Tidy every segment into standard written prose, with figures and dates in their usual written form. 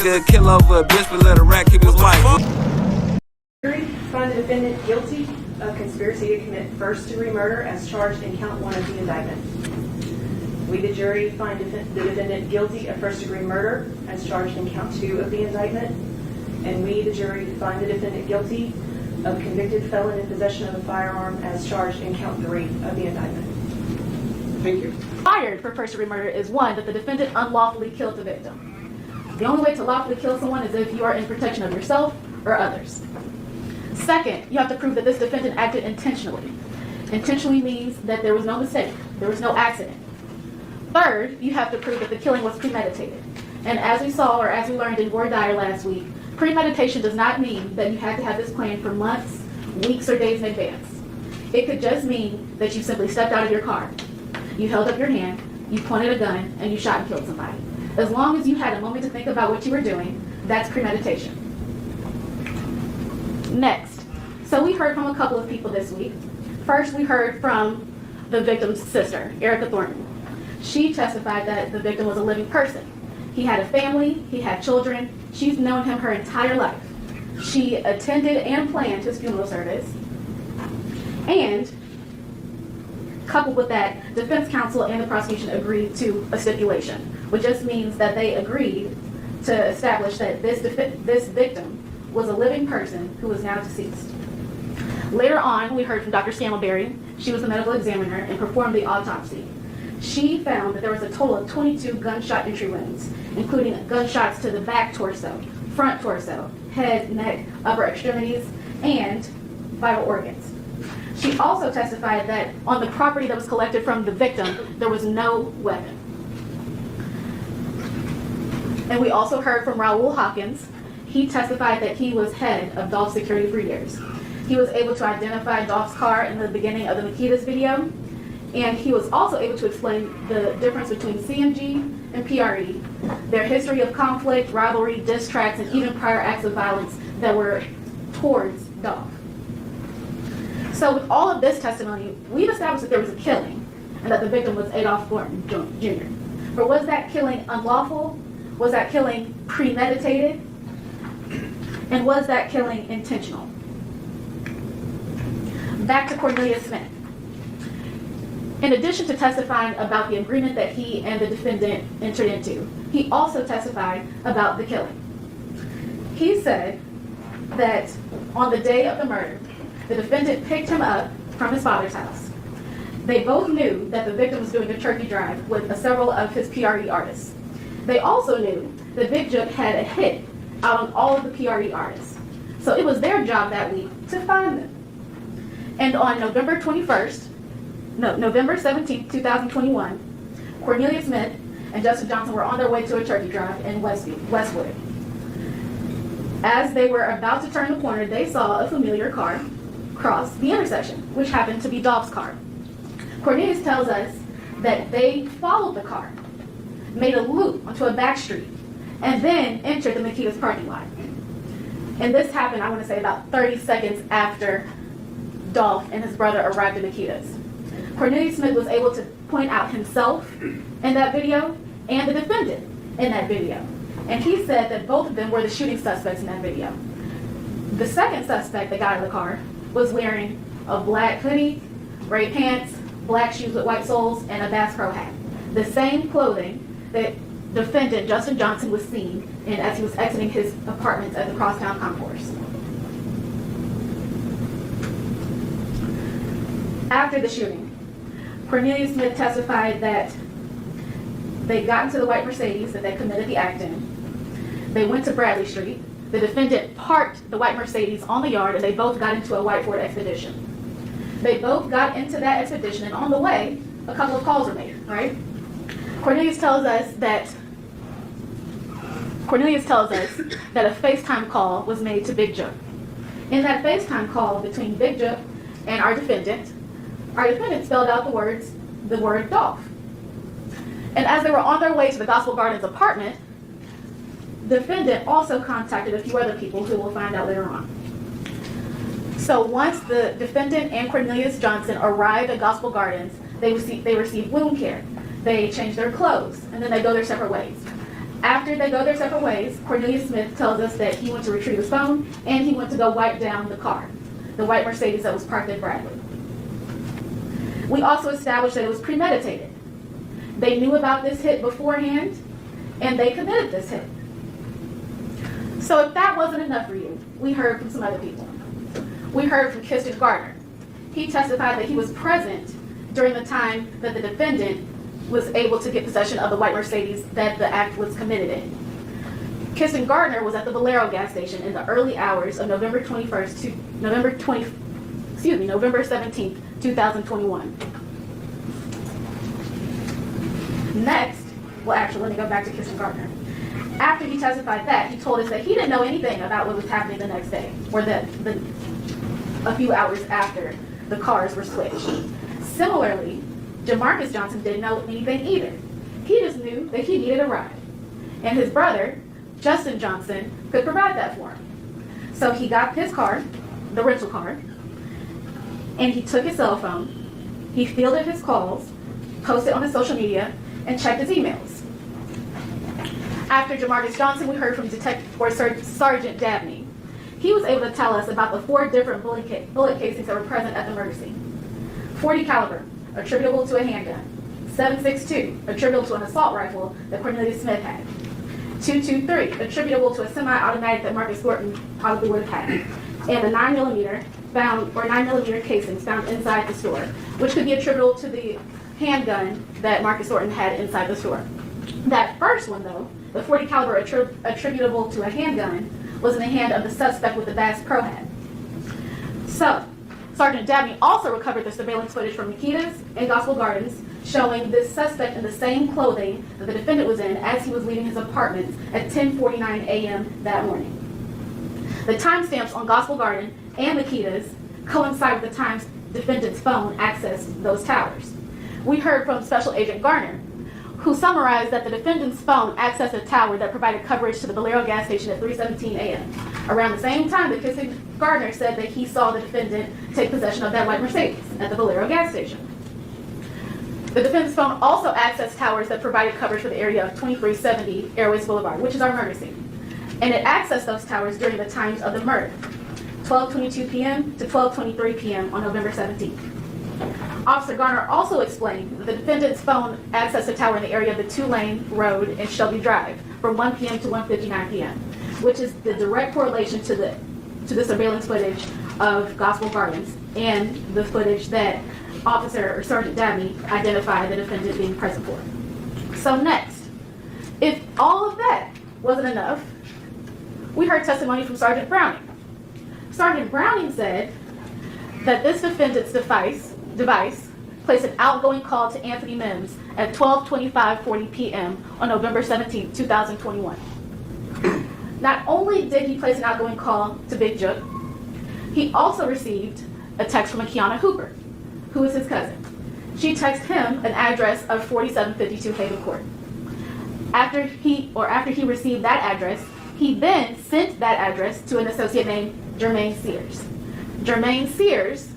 nigga kill over a bitch, but let a rat keep his wife. Jury find the defendant guilty of conspiracy to commit first-degree murder as charged in count 1 of the indictment. We, the jury, find the defendant guilty of first-degree murder as charged in count 2 of the indictment. And we, the jury, find the defendant guilty of convicted felon in possession of a firearm as charged in count 3 of the indictment. Thank you. Required for first-degree murder is one, that the defendant unlawfully killed the victim. The only way to lawfully kill someone is if you are in protection of yourself or others. Second, you have to prove that this defendant acted intentionally. Intentionally means that there was no mistake, there was no accident. Third, you have to prove that the killing was premeditated. And as we saw, or as we learned in Ward Dyer last week, premeditation does not mean that you had to have this planned for months, weeks, or days in advance. It could just mean that you simply stepped out of your car, you held up your hand, you pointed a gun, and you shot and killed somebody. As long as you had a moment to think about what you were doing, that's premeditation. Next, so we heard from a couple of people this week. First, we heard from the victim's sister, Erica Thornton. She testified that the victim was a living person. He had a family, he had children, she's known him her entire life. She attended and planned his funeral service. And coupled with that, defense counsel and the prosecution agreed to a stipulation, which just means that they agreed to establish that this victim was a living person who is now deceased. Later on, we heard from Dr. Scantleberry. She was the medical examiner and performed the autopsy. She found that there was a total of 22 gunshot entry wounds, including gunshots to the back torso, front torso, head, neck, upper extremities, and vital organs. She also testified that on the property that was collected from the victim, there was no weapon. And we also heard from Raul Hawkins. He testified that he was head of Dolph Security for years. He was able to identify Dolph's car in the beginning of the Makitas video, and he was also able to explain the difference between CMG and PRE, their history of conflict, rivalry, diss tracks, and even prior acts of violence that were towards Dolph. So with all of this testimony, we've established that there was a killing and that the victim was Adolph Thornton Jr. But was that killing unlawful? Was that killing premeditated? And was that killing intentional? Back to Cornelius Smith. In addition to testifying about the agreement that he and the defendant entered into, he also testified about the killing. He said that on the day of the murder, the defendant picked him up from his father's house. They both knew that the victim was doing a turkey drive with several of his PRE artists. They also knew that Big Jook had a hit out on all of the PRE artists. So it was their job that week to find them. And on November 17th, 2021, Cornelius Smith and Justin Johnson were on their way to a turkey drive in Westwood. As they were about to turn the corner, they saw a familiar car cross the intersection, which happened to be Dolph's car. Cornelius tells us that they followed the car, made a loop onto a back street, and then entered the Makitas parking lot. And this happened, I want to say, about 30 seconds after Dolph and his brother arrived at Makitas. Cornelius Smith was able to point out himself in that video and the defendant in that video. And he said that both of them were the shooting suspects in that video. The second suspect that got in the car was wearing a black hoodie, gray pants, black shoes with white soles, and a Bass Pro hat. The same clothing that defendant Justin Johnson was seen in as he was exiting his apartments at the Crosstown Concourse. After the shooting, Cornelius Smith testified that they got into the white Mercedes that they committed the act in. They went to Bradley Street. The defendant parked the white Mercedes on the yard, and they both got into a white Ford Expedition. They both got into that Expedition, and on the way, a couple of calls were made, right? Cornelius tells us that a FaceTime call was made to Big Jook. In that FaceTime call between Big Jook and our defendant spelled out the word Dolph. And as they were on their way to the Gospel Gardens apartment, the defendant also contacted a few other people who we'll find out later on. So once the defendant and Cornelius Johnson arrived at Gospel Gardens, they received wound care. They changed their clothes, and then they go their separate ways. After they go their separate ways, Cornelius Smith tells us that he went to retrieve his phone and he went to go wipe down the car, the white Mercedes that was parked at Bradley. We also established that it was premeditated. They knew about this hit beforehand and they committed this hit. So if that wasn't enough for you, we heard from some other people. We heard from Kirsten Gardner. He testified that he was present during the time that the defendant was able to get possession of the white Mercedes that the act was committed in. Kirsten Gardner was at the Valero gas station in the early hours of November 17th, 2021. Next, well actually let me go back to Kirsten Gardner. After he testified that, he told us that he didn't know anything about what was happening the next day, or a few hours after the cars were switched. Similarly, Jamarcus Johnson didn't know anything either. He just knew that he needed a ride. And his brother, Justin Johnson, could provide that for him. So he got his car, the rental car, and he took his cell phone, he fielded his calls, posted on his social media, and checked his emails. After Jamarcus Johnson, we heard from Sergeant Dabney. He was able to tell us about the 4 different bullet casings that were present at the murder scene. .40 caliber, attributable to a handgun. .762, attributable to an assault rifle that Cornelius Smith had. .223, attributable to a semi-automatic that Marcus Thornton probably would have had. And a 9mm casings found inside the store, which could be attributable to the handgun that Marcus Thornton had inside the store. That first one, though, the .40 caliber attributable to a handgun, was in the hand of the suspect with the Bass Pro hat. So, Sergeant Dabney also recovered the surveillance footage from Nikita's and Gospel Gardens, showing this suspect in the same clothing that the defendant was in as he was leaving his apartment at 10:49 a.m. that morning. The timestamps on Gospel Garden and Nikita's coincide with the times defendant's phone accessed those towers. We heard from Special Agent Garner, who summarized that the defendant's phone accessed a tower that provided coverage to the Valero gas station at 3:17 a.m. Around the same time that Kirsten Gardner said that he saw the defendant take possession of that white Mercedes at the Valero gas station. The defendant's phone also accessed towers that provided coverage for the area of 2370 Airways Boulevard, which is our murder scene. And it accessed those towers during the times of the murder, 12:22 p.m. to 12:23 p.m. on November 17th. Officer Garner also explained that the defendant's phone accessed a tower in the area of the 2-lane road in Shelby Drive from 1 p.m. to 1:59 p.m., which is the direct correlation to the surveillance footage of Gospel Gardens and the footage that Officer or Sergeant Dabney identified the defendant being present for. So next, if all of that wasn't enough, we heard testimony from Sergeant Browning. Sergeant Browning said that this defendant's device placed an outgoing call to Anthony Mims at 12:25:40 p.m. on November 17, 2021. Not only did he place an outgoing call to Big Jook, he also received a text from Kiana Hooper, who is his cousin. She texted him an address of 4752 Haven Court. After he received that address, he then sent that address to an associate named Jermaine Sears. Jermaine Sears,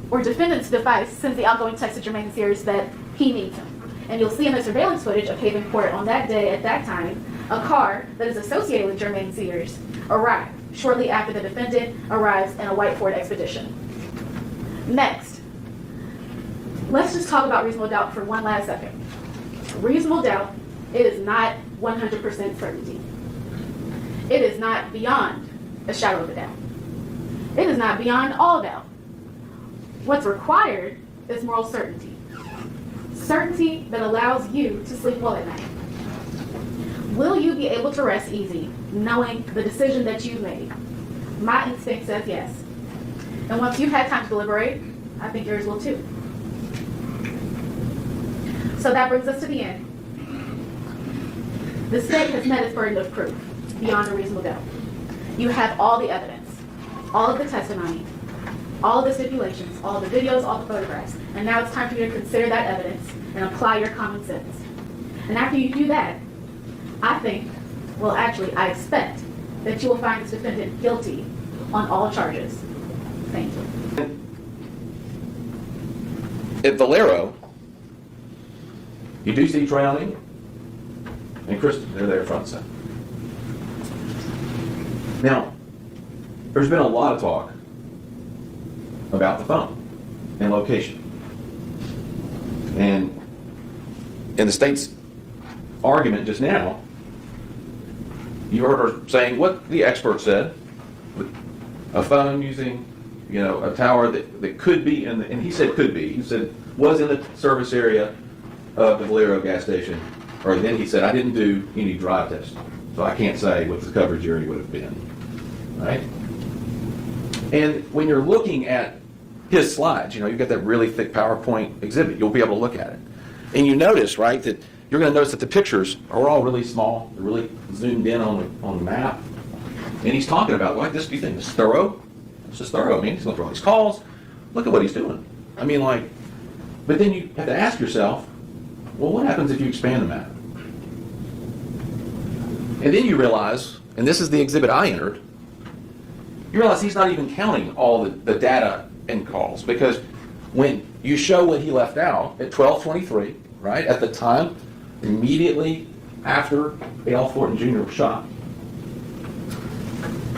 or defendant's device, sends the outgoing text to Jermaine Sears that he needs him. And you'll see in the surveillance footage of Haven Court on that day, at that time, a car that is associated with Jermaine Sears arrived shortly after the defendant arrives in a white Ford Expedition. Next, let's just talk about reasonable doubt for one last second. Reasonable doubt, it is not 100% certainty. It is not beyond a shadow of a doubt. It is not beyond all doubt. What's required is moral certainty. Certainty that allows you to sleep well at night. Will you be able to rest easy knowing the decision that you made? My instinct says yes. And once you've had time to deliberate, I think yours will too. So that brings us to the end. The state has met its burden of proof beyond a reasonable doubt. You have all the evidence, all of the testimony, all of the stipulations, all the videos, all the photographs. And now it's time for you to consider that evidence and apply your common sense. And after you do that, I expect that you will find this defendant guilty on all charges. Thank you. At Valero, you do see drowning, and Kristen. They're there front and center. Now, there's been a lot of talk about the phone and location. And in the state's argument just now, you heard her saying what the expert said, a phone using, a tower that could be and he said could be. He said was in the service area of the Valero gas station. Or then he said, I didn't do any drive tests, so I can't say what the coverage area would have been, right? And when you're looking at his slides, you've got that really thick PowerPoint exhibit, you'll be able to look at it. And you notice, right, that you're going to notice that the pictures are all really small, they're really zoomed in on the map. And he's talking about, like, this, do you think this is thorough? This is thorough. I mean, he's going through all these calls. Look at what he's doing. I mean, but then you have to ask yourself, well, what happens if you expand the map? And then you realize, and this is the exhibit I entered, you realize he's not even counting all the data and calls, because when you show what he left out at 12:23, right, at the time, immediately after Al Thornton Jr. was shot,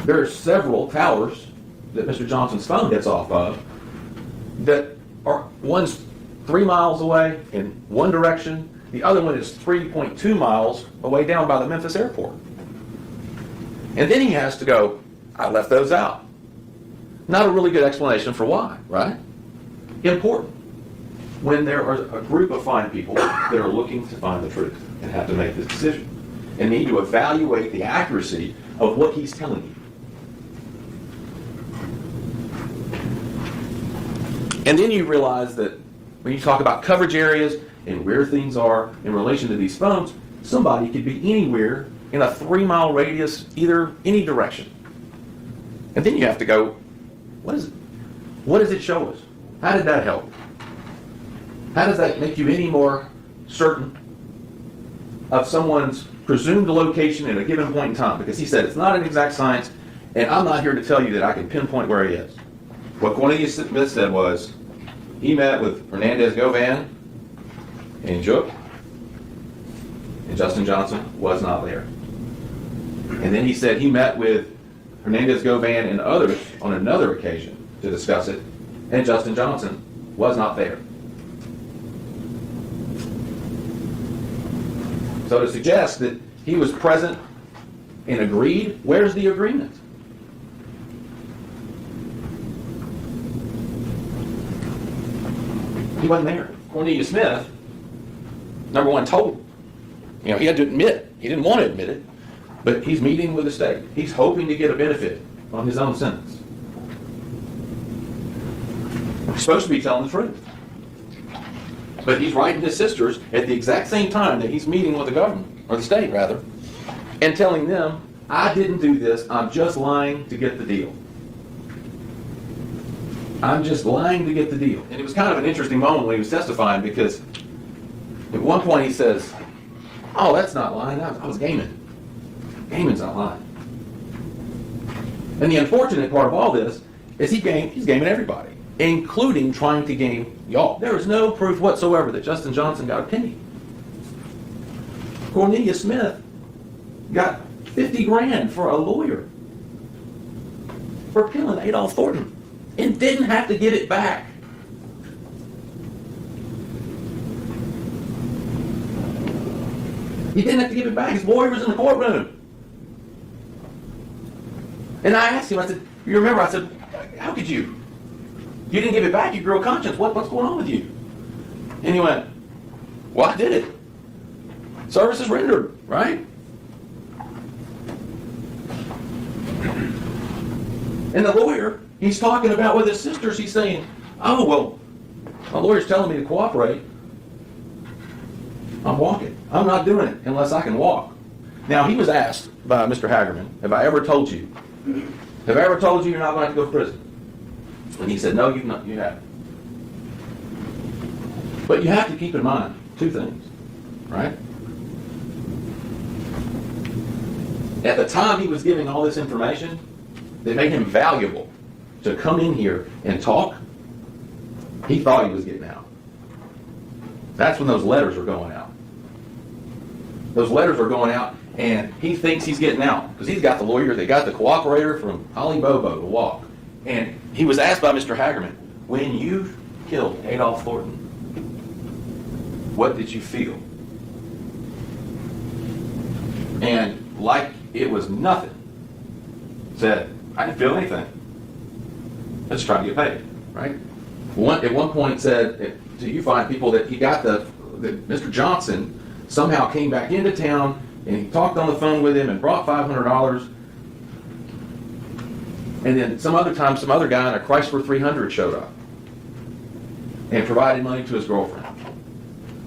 there are several towers that Mr. Johnson's phone gets off of that are, one's 3 miles away in one direction, the other one is 3.2 miles away down by the Memphis airport. And then he has to go, I left those out. Not a really good explanation for why, right? Important. When there are a group of fine people that are looking to find the truth and have to make this decision and need to evaluate the accuracy of what he's telling you. And then you realize that when you talk about coverage areas and where things are in relation to these phones, somebody could be anywhere in a 3-mile radius, either any direction. And then you have to go, what is it? What does it show us? How did that help? How does that make you any more certain of someone's presumed location at a given point in time? Because he said it's not an exact science, and I'm not here to tell you that I can pinpoint where he is. What Cornelius Smith said was, he met with Hernandez Govan and Jook, and Justin Johnson was not there. And then he said he met with Hernandez Govan and others on another occasion to discuss it, and Justin Johnson was not there. So to suggest that he was present and agreed, where's the agreement? He wasn't there. Cornelius Smith, number one, told him. He had to admit, he didn't want to admit it, but he's meeting with the state. He's hoping to get a benefit on his own sentence. He's supposed to be telling the truth. But he's writing his sisters at the exact same time that he's meeting with the government, or the state rather, and telling them, I didn't do this, I'm just lying to get the deal. I'm just lying to get the deal. And it was kind of an interesting moment when he was testifying, because at one point he says, oh, that's not lying, I was gaming. Gaming's not lying. And the unfortunate part of all this is he's gaming everybody, including trying to game y'all. There is no proof whatsoever that Justin Johnson got a penny. Cornelius Smith got 50 grand for a lawyer for killing Adolph Thornton and didn't have to give it back. He didn't have to give it back. His lawyer was in the courtroom. And I asked him, I said, you remember, I said, how could you? You didn't give it back, you grew a conscience. What's going on with you? And he went, well, I did it. Service is rendered, right? And the lawyer, he's talking about with his sisters, he's saying, oh, well, my lawyer's telling me to cooperate. I'm walking. I'm not doing it unless I can walk. Now, he was asked by Mr. Hagerman, have I ever told you you're not going to have to go to prison? And he said, no, you haven't. But you have to keep in mind two things, right? At the time he was giving all this information that made him valuable to come in here and talk, he thought he was getting out. That's when those letters were going out. those letters are going out, and he thinks he's getting out because he's got the lawyer, they got the cooperator from Holly Bobo to walk. And he was asked by Mr. Hagerman, when you killed Adolph Thornton, what did you feel? And like it was nothing, said, I didn't feel anything. Let's try to get paid, right? At one point said, do you find people that he got that Mr. Johnson somehow came back into town and he talked on the phone with him and brought $500, and then some other time some other guy in a Chrysler 300 showed up and provided money to his girlfriend.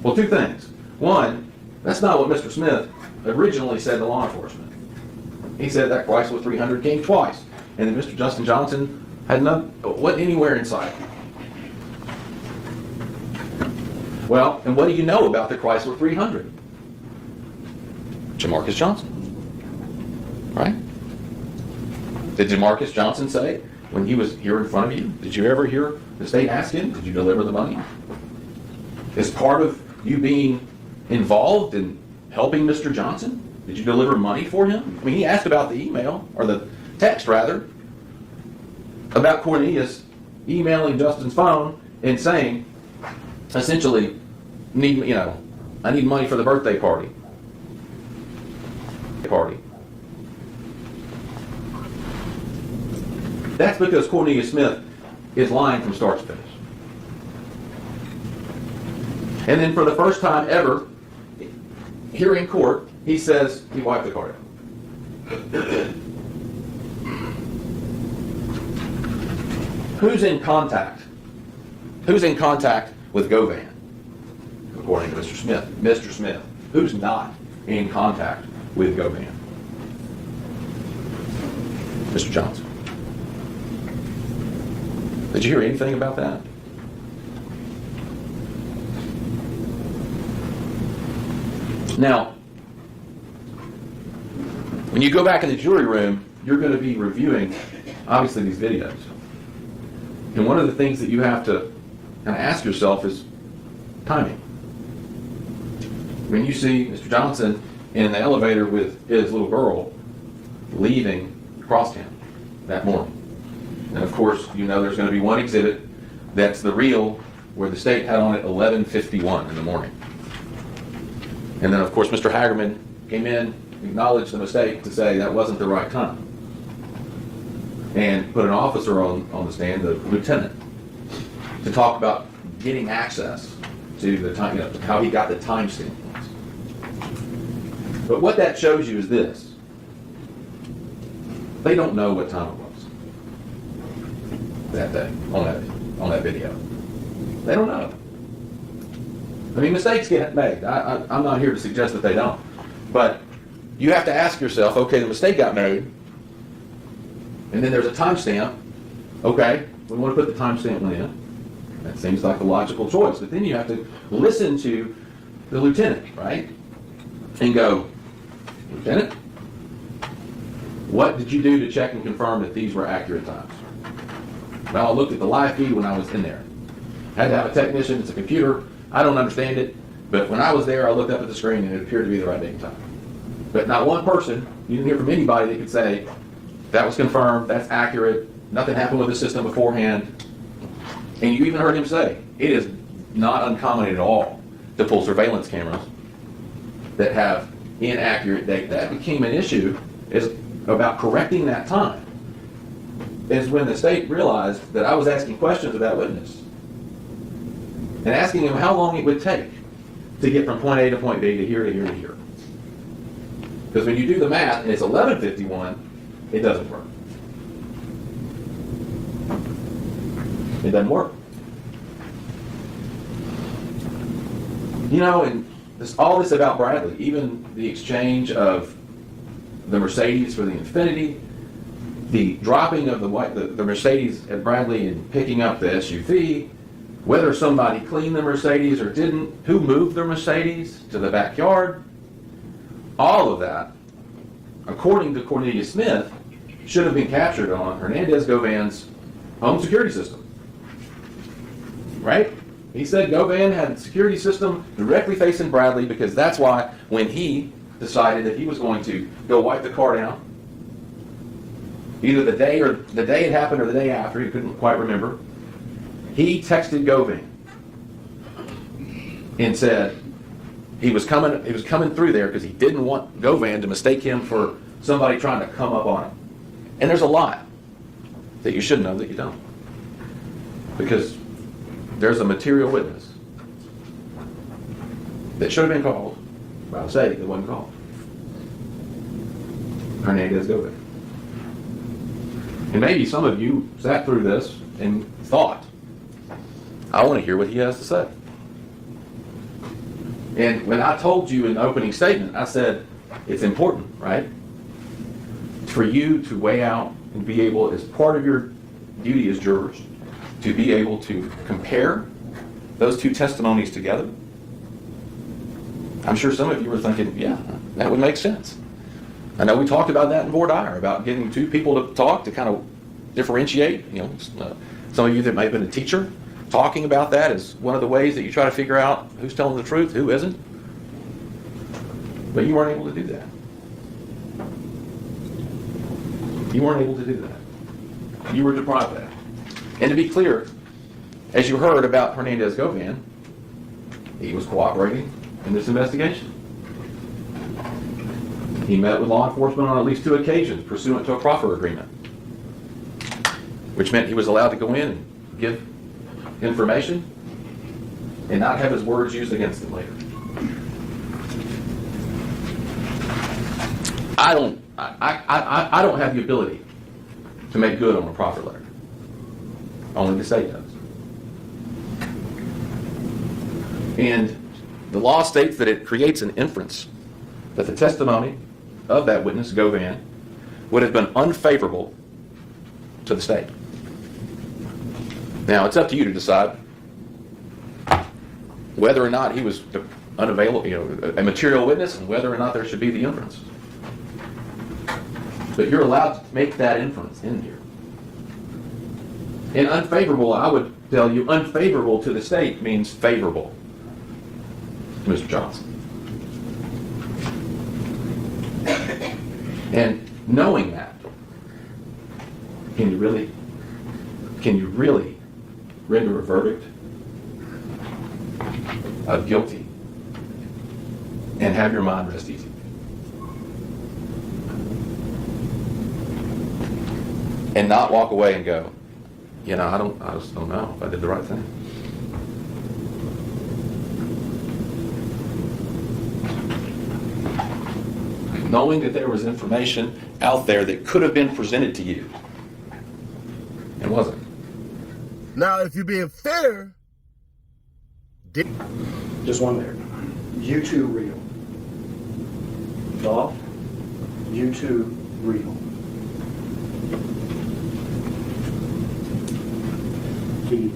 Well, two things. One, that's not what Mr. Smith originally said to law enforcement. He said that Chrysler 300 came twice, and then Mr. Justin Johnson wasn't anywhere in sight. Well, and what do you know about the Chrysler 300? Jamarcus Johnson, right? Did Jamarcus Johnson say when he was here in front of you, did you ever hear the state ask him, did you deliver the money? As part of you being involved in helping Mr. Johnson, did you deliver money for him? I mean, he asked about the email, or the text rather, about Cornelius emailing Justin's phone and saying, essentially, I need money for the birthday party. That's because Cornelius Smith is lying from start to finish. And then for the first time ever, here in court, he says he wiped the card out. Who's in contact? Who's in contact with Govan? According to Mr. Smith. Mr. Smith. Who's not in contact with Govan? Mr. Johnson. Did you hear anything about that? Now, when you go back in the jury room, you're going to be reviewing, obviously, these videos. And one of the things that you have to kind of ask yourself is timing. When you see Mr. Johnson in the elevator with his little girl leaving Crosstown that morning. And of course, you know there's going to be one exhibit that's the reel where the state had on it 11:51 in the morning. And then of course Mr. Hagerman came in, acknowledged the mistake to say that wasn't the right time. And put an officer on the stand, the lieutenant, to talk about getting access to the time, how he got the timestamp. But what that shows you is this. They don't know what time it was that day on that video. They don't know. I mean, mistakes get made. I'm not here to suggest that they don't. But you have to ask yourself, okay, the mistake got made, and then there's a timestamp. Okay, we want to put the timestamp in. That seems like a logical choice. But then you have to listen to the lieutenant, right? And go, Lieutenant, what did you do to check and confirm that these were accurate times? Well, I looked at the live feed when I was in there. Had to have a technician, it's a computer. I don't understand it, but when I was there, I looked up at the screen and it appeared to be the right date and time. But not one person, you didn't hear from anybody that could say, that was confirmed, that's accurate, nothing happened with the system beforehand. And you even heard him say, it is not uncommon at all to pull surveillance cameras that have inaccurate data. That became an issue is about correcting that time. Is when the state realized that I was asking questions of that witness and asking him how long it would take to get from point A to point B to here to here to here. Because when you do the math and it's 11:51, it doesn't work. It doesn't work. And all this about Bradley, even the exchange of the Mercedes for the Infiniti, the dropping of the Mercedes at Bradley and picking up the SUV, whether somebody cleaned the Mercedes or didn't, who moved the Mercedes to the backyard, all of that, according to Cornelius Smith, should have been captured on Hernandez Govan's home security system. Right? He said Govan had a security system directly facing Bradley because that's why when he decided that he was going to go wipe the car down. Either the day it happened or the day after, he couldn't quite remember. He texted Govan and said he was coming through there because he didn't want Govan to mistake him for somebody trying to come up on him. And there's a lot that you should know that you don't. Because there's a material witness that should have been called by the state that wasn't called. Hernandez Govan. And maybe some of you sat through this and thought, I want to hear what he has to say. And when I told you in the opening statement, I said, it's important, right? For you to weigh out and be able, as part of your duty as jurors, to be able to compare those two testimonies together. I'm sure some of you were thinking, yeah, that would make sense. I know we talked about that in voir dire, about getting two people to talk to kind of differentiate. Some of you that may have been a teacher, talking about that is one of the ways that you try to figure out who's telling the truth, who isn't. But you weren't able to do that. You weren't able to do that. You were deprived of that. And to be clear, as you heard about Hernandez Govan, he was cooperating in this investigation. He met with law enforcement on at least 2 occasions pursuant to a proffer agreement, which meant he was allowed to go in and give information and not have his words used against him later. I don't have the ability to make good on a proffer letter. Only the state does. And the law states that it creates an inference that the testimony of that witness, Govan, would have been unfavorable to the state. Now, it's up to you to decide whether or not he was unavailable, a material witness, and whether or not there should be the inference. But you're allowed to make that inference in here. And unfavorable, I would tell you, unfavorable to the state means favorable to Mr. Johnson. And knowing that, can you really render a verdict of guilty and have your mind rest easy? And not walk away and go, I just don't know if I did the right thing. Knowing that there was information out there that could have been presented to you and wasn't. Now, if you're being fair, Just one there. You two real. Dolph, you two real. He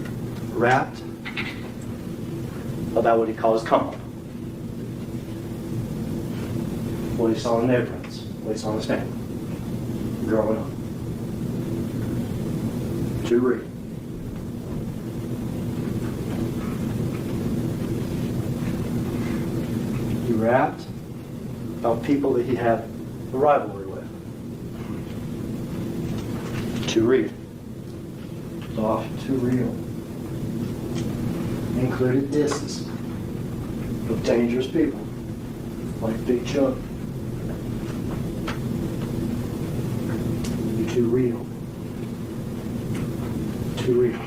rapped about what he calls come up. What he saw in their prints, what he saw in his family, growing up. Two real. He rapped about people that he had a rivalry with. Too real. Off too real. Included disses of dangerous people like Big Chuck. You're too real. Too real.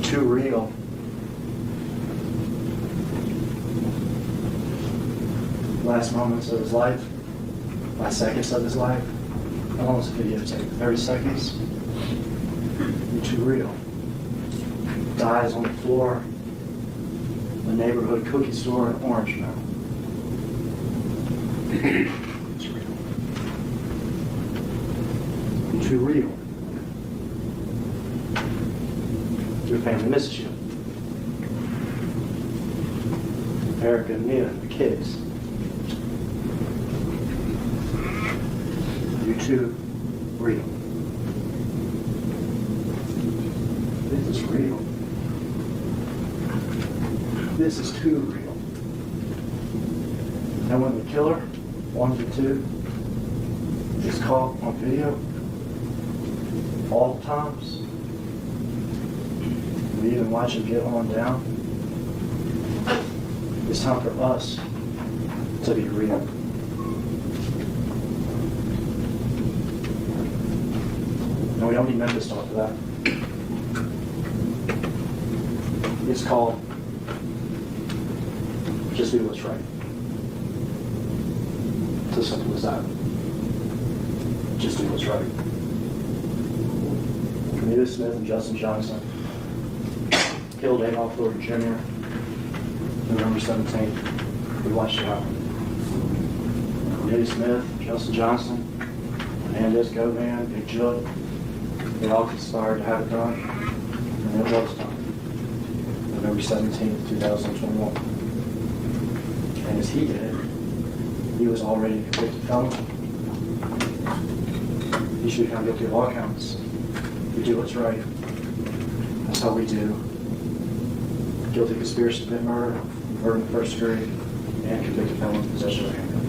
Too real. Last moments of his life, last seconds of his life. How long does the video take? 30 seconds? You're too real. Dies on the floor, the neighborhood cookie store in Orange Mountain. It's real. You're too real. Your family misses you. Erica and Mia and the kids. You're too real. This is real. This is too real. know when the killer, one of the two, is caught on video, all the times, we even watch him get on down, it's time for us to be real. And we don't need Memphis talk for that. It's called just do what's right. It's as simple as that. Just do what's right. Cornelius Smith and Justin Johnson killed Adolph Floyd Jr. November 17th. We watched it happen. Cornelius Smith, Justin Johnson, Hernandez, Govan, Big Jud, they all conspired to have it done, and it was done. November 17th, 2021. And as he did, he was already a convicted felon. He should be found guilty of all counts. We do what's right. That's how we do. Guilty conspiracy to commit murder in the first degree, and convicted felon in possession of a handgun.